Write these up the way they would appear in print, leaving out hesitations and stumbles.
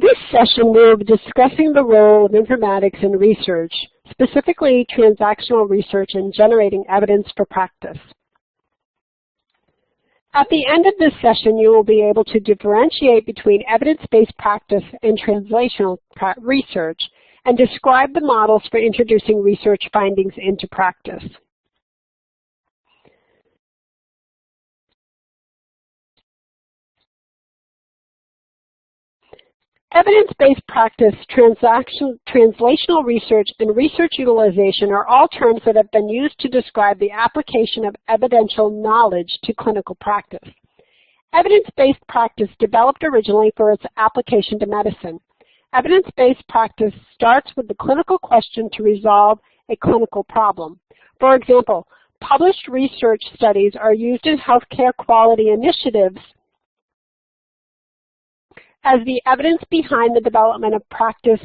This session we will be discussing the role of informatics and research, specifically transactional research in generating evidence for practice. At the end of this session, you will be able to differentiate between evidence-based practice and translational research and describe the models for introducing research findings into practice. Evidence-based practice, translational research, and research utilization are all terms that have been used to describe the application of evidential knowledge to clinical practice. Evidence-based practice developed originally for its application to medicine. Evidence-based practice starts with the clinical question to resolve a clinical problem. For example, published research studies are used in healthcare quality initiatives as the evidence behind the development of practice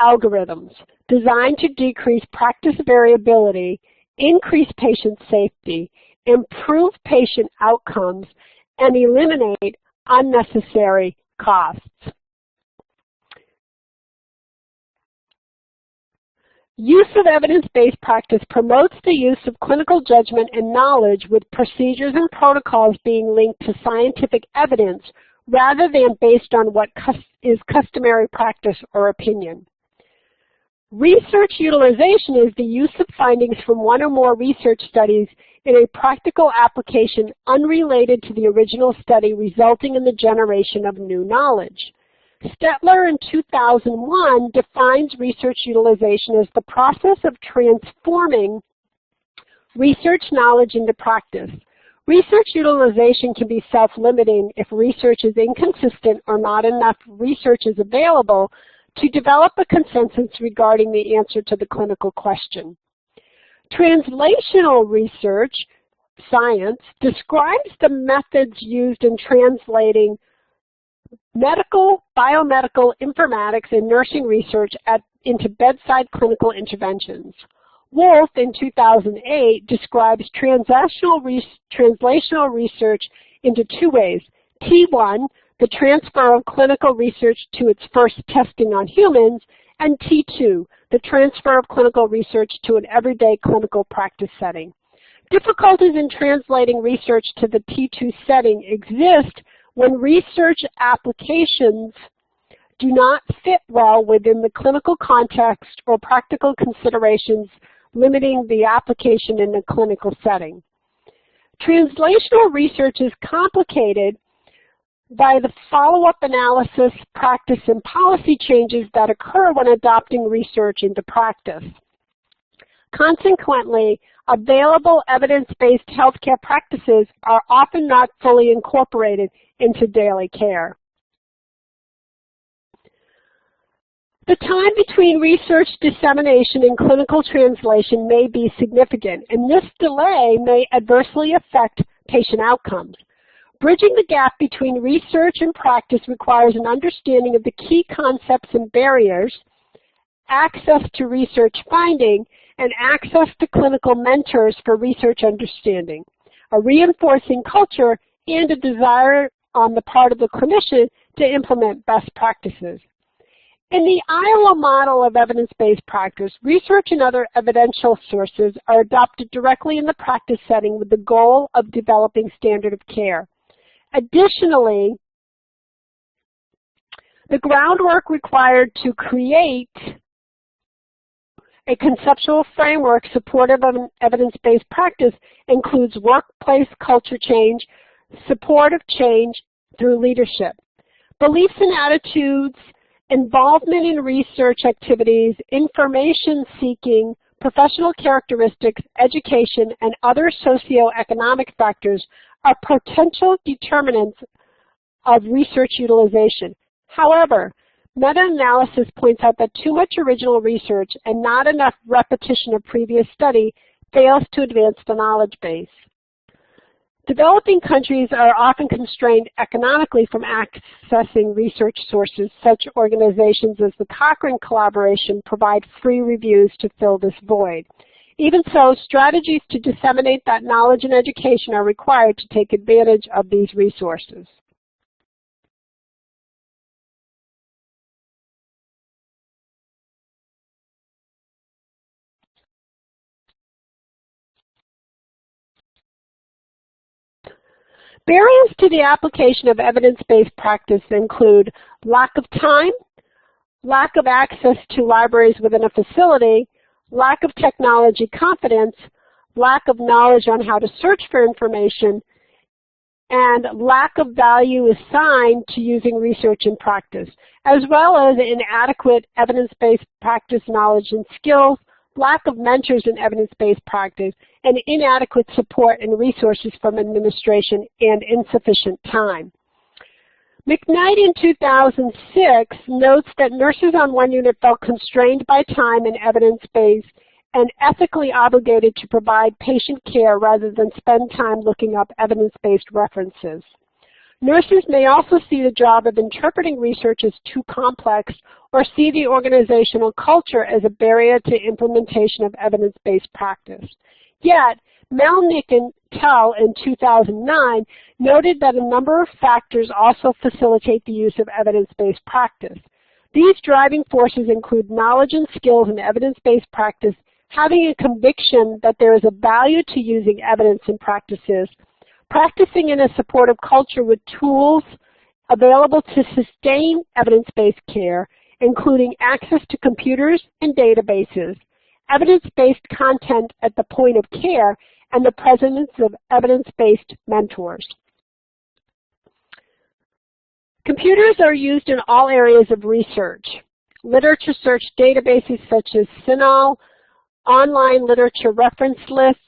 algorithms designed to decrease practice variability, increase patient safety, improve patient outcomes, and eliminate unnecessary costs. Use of evidence-based practice promotes the use of clinical judgment and knowledge, with procedures and protocols being linked to scientific evidence rather than based on what is customary practice or opinion. Research utilization is the use of findings from one or more research studies in a practical application unrelated to the original study, resulting in the generation of new knowledge. Stetler in 2001 defines research utilization as the process of transforming research knowledge into practice. Research utilization can be self-limiting if research is inconsistent or not enough research is available to develop a consensus regarding the answer to the clinical question. Translational research, science, describes the methods used in translating medical, biomedical, informatics, and nursing research into bedside clinical interventions. Wolf, in 2008, describes translational research into two ways. T1, the transfer of clinical research to its first testing on humans, and T2, the transfer of clinical research to an everyday clinical practice setting. Difficulties in translating research to the T2 setting exist when research applications do not fit well within the clinical context or practical considerations limiting the application in a clinical setting. Translational research is complicated by the follow-up analysis, practice, and policy changes that occur when adopting research into practice. Consequently, available evidence-based healthcare practices are often not fully incorporated into daily care. The time between research dissemination and clinical translation may be significant, and this delay may adversely affect patient outcomes. Bridging the gap between research and practice requires an understanding of the key concepts and barriers, access to research finding, and access to clinical mentors for research understanding, a reinforcing culture, and a desire on the part of the clinician to implement best practices. In the Iowa model of evidence-based practice, research and other evidential sources are adopted directly in the practice setting with the goal of developing standard of care. Additionally, the groundwork required to create a conceptual framework supportive of an evidence-based practice includes workplace culture change, supportive change through leadership, beliefs and attitudes, involvement in research activities, information seeking, professional characteristics, education, and other socioeconomic factors are potential determinants of research utilization. However, meta-analysis points out that too much original research and not enough repetition of previous study fails to advance the knowledge base. Developing countries are often constrained economically from accessing research sources. Such organizations as the Cochrane Collaboration provide free reviews to fill this void. Even so, strategies to disseminate that knowledge and education are required to take advantage of these resources. Barriers to the application of evidence-based practice include lack of time, lack of access to libraries within a facility, lack of technology competence, lack of knowledge on how to search for information, and lack of value assigned to using research in practice, as well as inadequate evidence-based practice knowledge and skills, lack of mentors in evidence-based practice, and inadequate support and resources from administration and insufficient time. McKnight in 2006 notes that nurses on one unit felt constrained by time and evidence-based and ethically obligated to provide patient care rather than spend time looking up evidence-based references. Nurses may also see the job of interpreting research as too complex or see the organizational culture as a barrier to implementation of evidence-based practice. Yet, Melnick and Tell in 2009 noted that a number of factors also facilitate the use of evidence-based practice. These driving forces include knowledge and skills in evidence-based practice, having a conviction that there is a value to using evidence in practices, practicing in a supportive culture with tools available to sustain evidence-based care, including access to computers and databases, evidence-based content at the point of care, and the presence of evidence-based mentors. Computers are used in all areas of research. Literature search databases such as CINAHL, online literature reference lists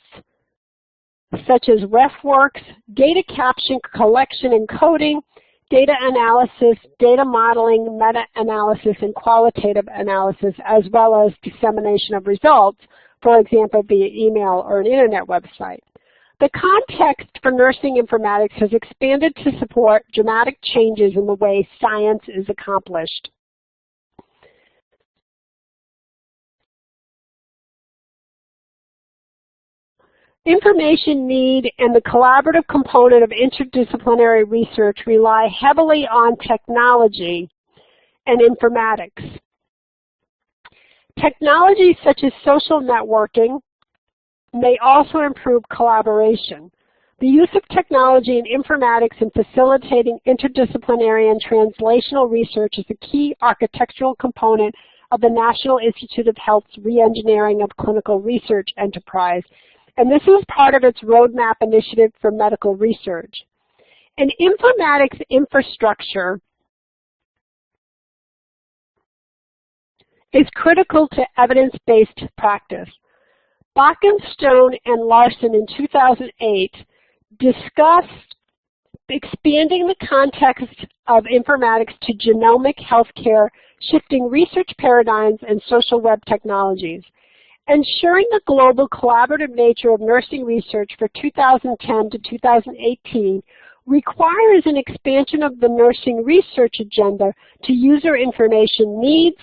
such as RefWorks, data caption, collection, and coding, data analysis, data modeling, meta-analysis, and qualitative analysis, as well as dissemination of results, for example, via email or an internet website. The context for nursing informatics has expanded to support dramatic changes in the way science is accomplished. Information need and the collaborative component of interdisciplinary research rely heavily on technology and informatics. Technologies such as social networking may also improve collaboration. The use of technology and informatics in facilitating interdisciplinary and translational research is a key architectural component of the National Institute of Health's Reengineering of Clinical Research enterprise, and this is part of its roadmap initiative for medical research. An informatics infrastructure is critical to evidence-based practice. Bakken, Stone, and Larson in 2008 discussed expanding the context of informatics to genomic healthcare, shifting research paradigms, and social web technologies. Ensuring the global collaborative nature of nursing research for 2010 to 2018 requires an expansion of the nursing research agenda to user information needs,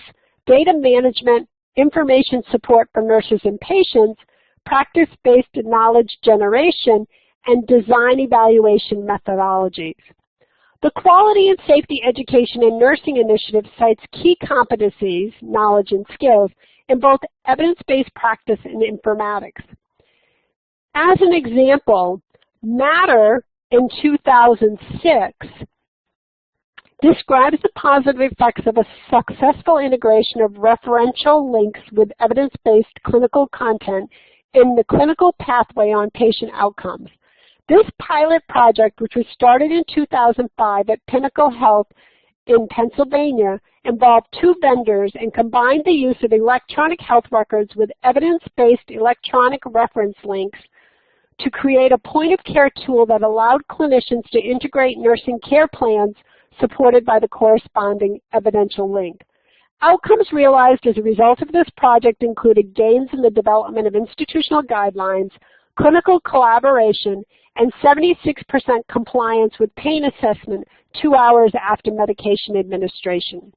data management, information support for nurses and patients, practice-based knowledge generation, and design evaluation methodologies. The Quality and Safety Education in Nursing Initiative cites key competencies, knowledge, and skills in both evidence-based practice and informatics. As an example, Matter in 2006 describes the positive effects of a successful integration of referential links with evidence-based clinical content in the clinical pathway on patient outcomes. This pilot project, which was started in 2005 at Pinnacle Health in Pennsylvania, involved 2 vendors and combined the use of electronic health records with evidence-based electronic reference links to create a point-of-care tool that allowed clinicians to integrate nursing care plans supported by the corresponding evidential link. Outcomes realized as a result of this project included gains in the development of institutional guidelines, clinical collaboration, and 76% compliance with pain assessment 2 hours after medication administration.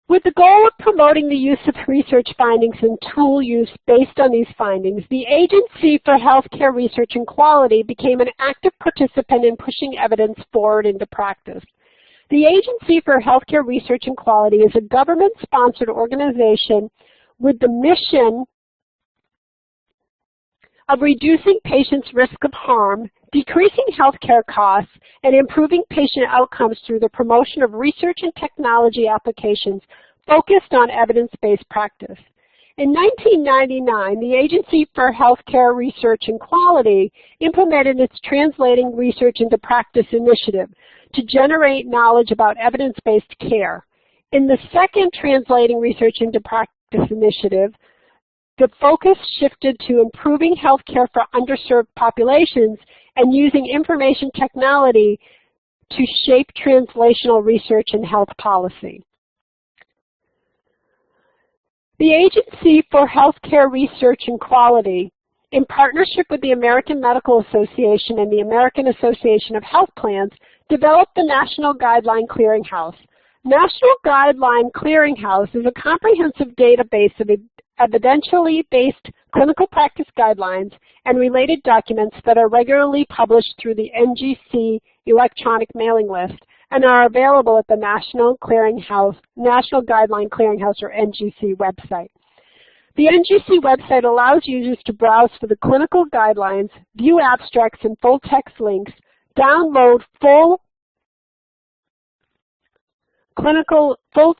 With the goal of promoting the use of research findings and tool use based on these findings, the Agency for Healthcare Research and Quality became an active participant in pushing evidence forward into practice. The Agency for Healthcare Research and Quality is a government-sponsored organization with the mission of reducing patients' risk of harm decreasing healthcare costs, and improving patient outcomes through the promotion of research and technology applications focused on evidence-based practice. In 1999, the Agency for Healthcare Research and Quality implemented its Translating Research into Practice initiative to generate knowledge about evidence-based care. In the second Translating Research into Practice initiative, the focus shifted to improving healthcare for underserved populations and using information technology to shape translational research and health policy. The Agency for Healthcare Research and Quality, in partnership with the American Medical Association and the American Association of Health Plans, developed the National Guideline Clearinghouse. National Guideline Clearinghouse is a comprehensive database of evidentially based clinical practice guidelines and related documents that are regularly published through the NGC electronic mailing list and are available at the National Guideline Clearinghouse, or NGC, website. The NGC website allows users to browse for the clinical guidelines, view abstracts and full text links, download full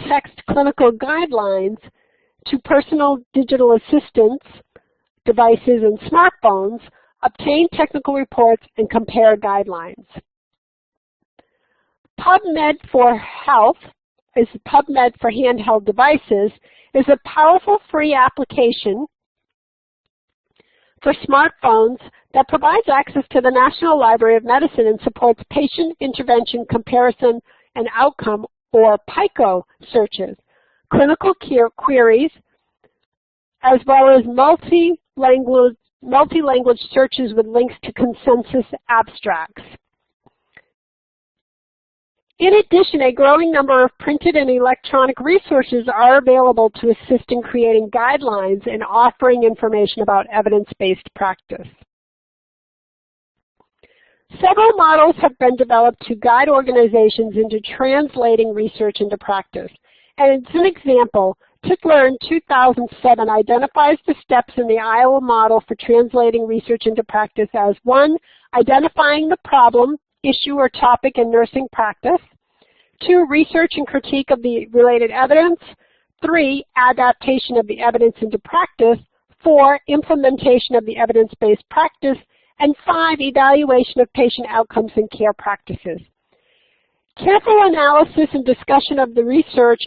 text clinical guidelines to personal digital assistants, devices, and smartphones, obtain technical reports, and compare guidelines. PubMed for Health is PubMed for handheld devices, is a powerful free application for smartphones that provides access to the National Library of Medicine and supports patient intervention comparison and outcome, or PICO, searches, clinical queries, as well as multi-language searches with links to consensus abstracts. In addition, a growing number of printed and electronic resources are available to assist in creating guidelines and offering information about evidence-based practice. Several models have been developed to guide organizations into translating research into practice. And as an example, Titler in 2007 identifies the steps in the Iowa model for translating research into practice as 1, identifying the problem, issue, or topic in nursing practice; 2, research and critique of the related evidence; 3, adaptation of the evidence into practice; 4, implementation of the evidence-based practice; and 5, evaluation of patient outcomes and care practices. Careful analysis and discussion of the research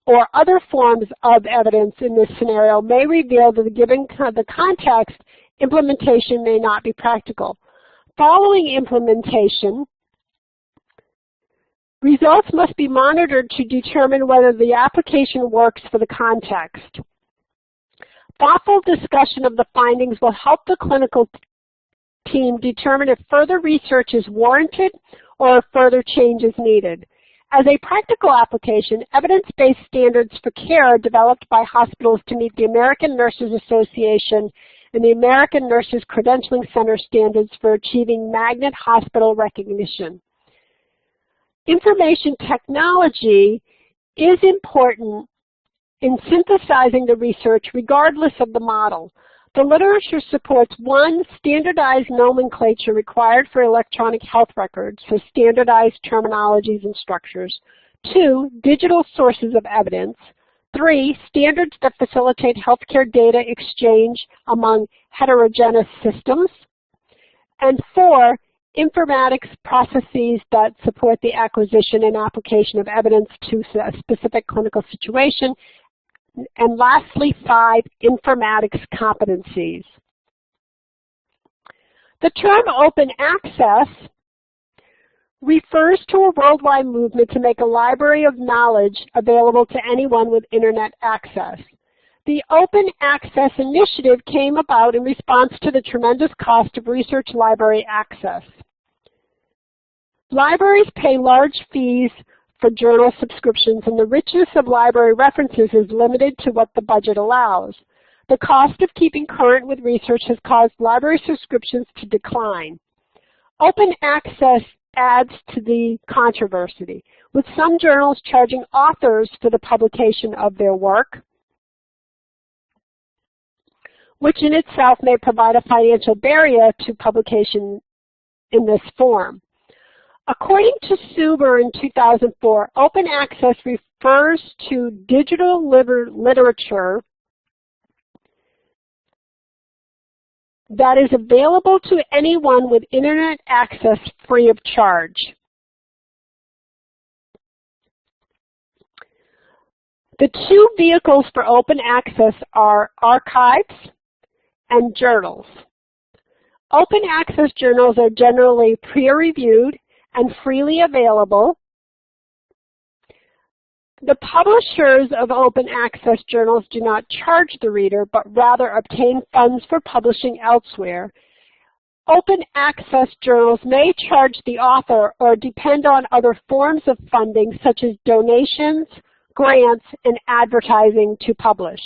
or other forms of evidence in this scenario may reveal that given the context, implementation may not be practical. Following implementation, results must be monitored to determine whether the application works for the context. Thoughtful discussion of the findings will help the clinical team determine if further research is warranted or if further change is needed. As a practical application, evidence-based standards for care are developed by hospitals to meet the American Nurses Association and the American Nurses Credentialing Center standards for achieving magnet hospital recognition. Information technology is important in synthesizing the research regardless of the model. The literature supports 1, standardized nomenclature required for electronic health records, so standardized terminologies and structures; 2, digital sources of evidence; 3, standards that facilitate healthcare data exchange among heterogeneous systems; and 4, informatics processes that support the acquisition and application of evidence to a specific clinical situation; and lastly, 5, informatics competencies. The term open access refers to a worldwide movement to make a library of knowledge available to anyone with internet access. The Open Access Initiative came about in response to the tremendous cost of research library access. Libraries pay large fees for journal subscriptions, and the richness of library references is limited to what the budget allows. The cost of keeping current with research has caused library subscriptions to decline. Open access adds to the controversy, with some journals charging authors for the publication of their work, which in itself may provide a financial barrier to publication in this form. According to Suber in 2004, open access refers to digital literature that is available to anyone with internet access free of charge. The two vehicles for open access are archives and journals. Open access journals are generally peer-reviewed and freely available. The publishers of open access journals do not charge the reader, but rather obtain funds for publishing elsewhere. Open access journals may charge the author or depend on other forms of funding such as donations, grants, and advertising to publish.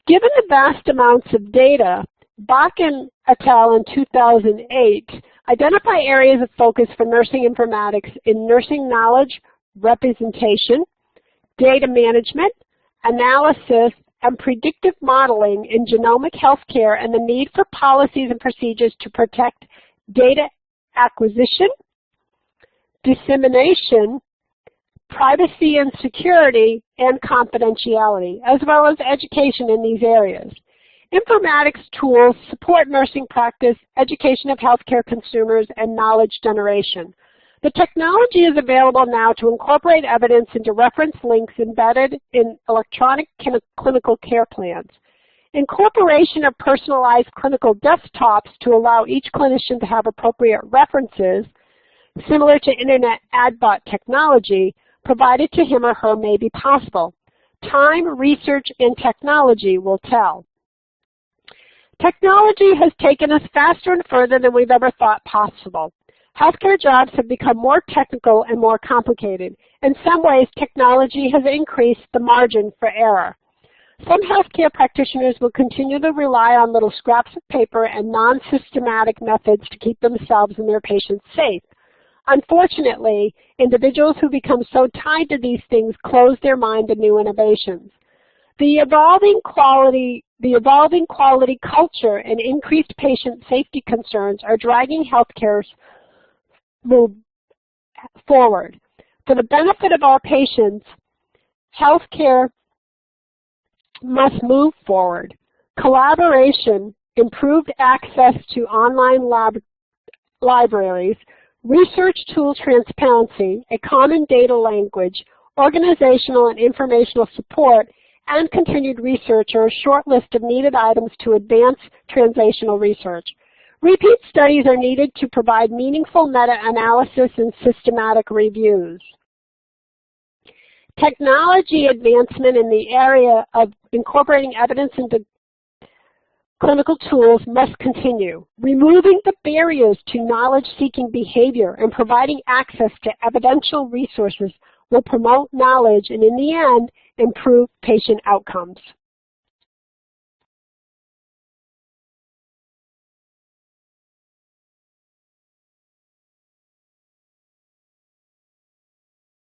Given the vast amounts of data, Bach and al. in 2008 identify areas of focus for nursing informatics in nursing knowledge, representation, data management, analysis, and predictive modeling in genomic healthcare, and the need for policies and procedures to protect data acquisition, dissemination, privacy and security, and confidentiality, as well as education in these areas. Informatics tools support nursing practice, education of healthcare consumers, and knowledge generation. The technology is available now to incorporate evidence into reference links embedded in electronic clinical care plans. Incorporation of personalized clinical desktops to allow each clinician to have appropriate references, similar to internet ad bot technology, provided to him or her may be possible. Time, research, and technology will tell. Technology has taken us faster and further than we've ever thought possible. Healthcare jobs have become more technical and more complicated. In some ways, technology has increased the margin for error. Some healthcare practitioners will continue to rely on little scraps of paper and non-systematic methods to keep themselves and their patients safe. Unfortunately, individuals who become so tied to these things close their mind to new innovations. The evolving quality culture and increased patient safety concerns are dragging healthcare's move forward. For the benefit of our patients, healthcare must move forward. Collaboration, improved access to online libraries, research tool transparency, a common data language, organizational and informational support, and continued research are a short list of needed items to advance translational research. Repeat studies are needed to provide meaningful meta-analysis and systematic reviews. Technology advancement in the area of incorporating evidence into clinical tools must continue. Removing the barriers to knowledge-seeking behavior and providing access to evidential resources will promote knowledge and, in the end, improve patient outcomes.